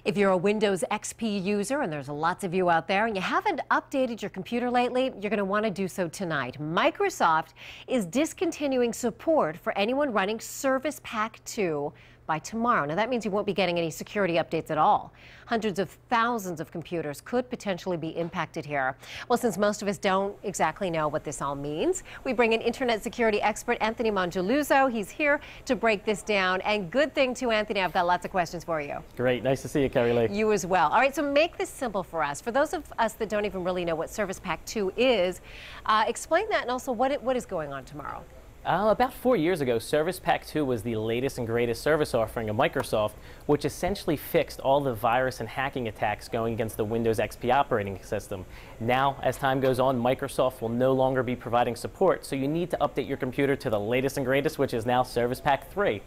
If you're a Windows XP user, and there's lots of you out there, and you haven't updated your computer lately, you're going to want to do so tonight. Microsoft is discontinuing support for anyone running Service Pack 2 by tomorrow. Now that means you won't be getting any security updates at all. Hundreds of thousands of computers could potentially be impacted here. Well, since most of us don't exactly know what this all means, we bring in internet security expert Anthony Mongeluzzo. He's here to break this down. And good thing too, Anthony, I've got lots of questions for you. Great. Nice to see you, Carrie Lee. You as well. All right, so make this simple for us. For those of us that don't even really know what Service Pack 2 is, explain that and also what is going on tomorrow. About 4 years ago, Service Pack 2 was the latest and greatest service offering of Microsoft, which essentially fixed all the virus and hacking attacks going against the Windows XP operating system. Now, as time goes on, Microsoft will no longer be providing support, so you need to update your computer to the latest and greatest, which is now Service Pack 3.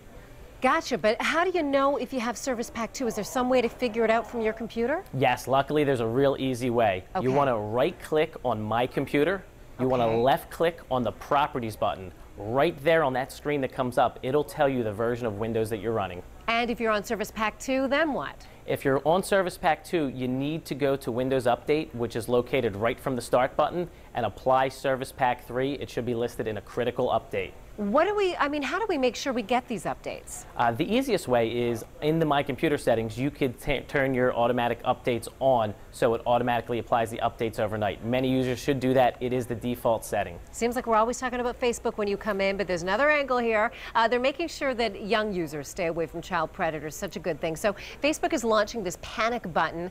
Gotcha, but how do you know if you have Service Pack 2? Is there some way to figure it out from your computer? Yes, luckily there's a real easy way. Okay. You want to right-click on My Computer. You want to left-click on the Properties button. Right there on that screen that comes up, it'll tell you the version of Windows that you're running. And if you're on Service Pack 2, then what? If you're on Service Pack 2, you need to go to Windows Update, which is located right from the Start button, and apply Service Pack 3. It should be listed in a critical update. How do we make sure we get these updates? The easiest way is in the My Computer settings, you could turn your automatic updates on so it automatically applies the updates overnight. Many users should do that. It is the default setting. Seems like we're always talking about Facebook when you come in, but there's another angle here. They're making sure that young users stay away from child predators. Such a good thing. So Facebook is launching this panic button.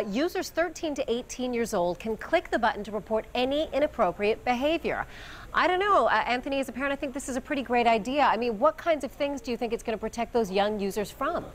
Users 13 to 18 years old can click the button to report any inappropriate behavior. I don't know, Anthony, as a parent, I think this is a pretty great idea. I mean, what kinds of things do you think it's going to protect those young users from?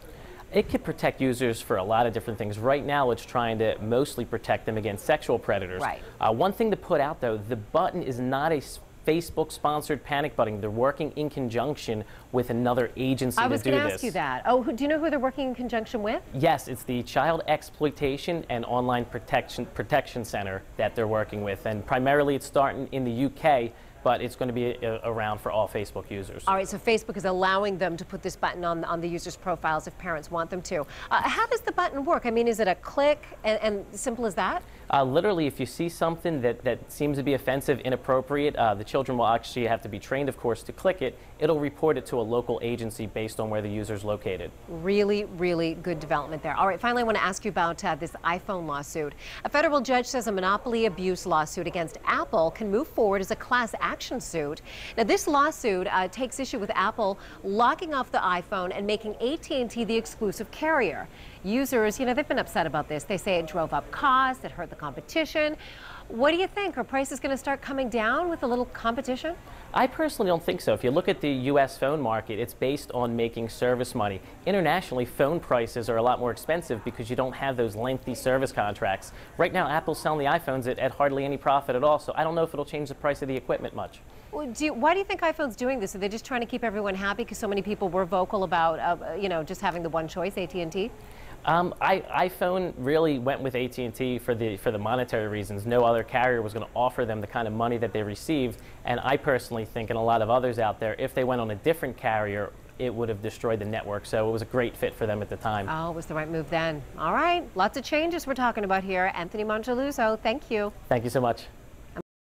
It could protect users for a lot of different things. Right now, it's trying to mostly protect them against sexual predators. Right. One thing to put out, though, the button is not a Facebook-sponsored panic button. They're working in conjunction with another agency to do this. I was going to ask you that. Oh, do you know who they're working in conjunction with? Yes, it's the Child Exploitation and Online Protection Center that they're working with, and primarily it's starting in the UK, but it's going to be around for all Facebook users. All right, so Facebook is allowing them to put this button on the users' profiles if parents want them to. How does the button work? I mean, is it a click and simple as that? Literally, if you see something that seems to be offensive, inappropriate, the children will actually have to be trained, of course, to click it. It'll report it to a local agency based on where the user is located. Really, really good development there. All right, finally, I want to ask you about this iPhone lawsuit. A federal judge says a monopoly abuse lawsuit against Apple can move forward as a class action suit. Now, this lawsuit takes issue with Apple locking off the iPhone and making AT&T the exclusive carrier. Users, they've been upset about this. They say it drove up costs, it hurt the competition. What do you think? Are prices going to start coming down with a little competition? I personally don't think so. If you look at the U.S. phone market, it's based on making service money. Internationally, phone prices are a lot more expensive because you don't have those lengthy service contracts. Right now, Apple's selling the iPhones at hardly any profit at all, so I don't know if it'll change the price of the equipment much. Well, why do you think iPhone's doing this? Are they just trying to keep everyone happy because so many people were vocal about, just having the one choice, AT&T? iPhone really went with AT&T for the monetary reasons. No other carrier was going to offer them the kind of money that they received, and I personally think, and a lot of others out there, if they went on a different carrier, it would have destroyed the network. So it was a great fit for them at the time. Oh, it was the right move then. All right, lots of changes we're talking about here. Anthony Mongeluzzo, thank you. Thank you so much.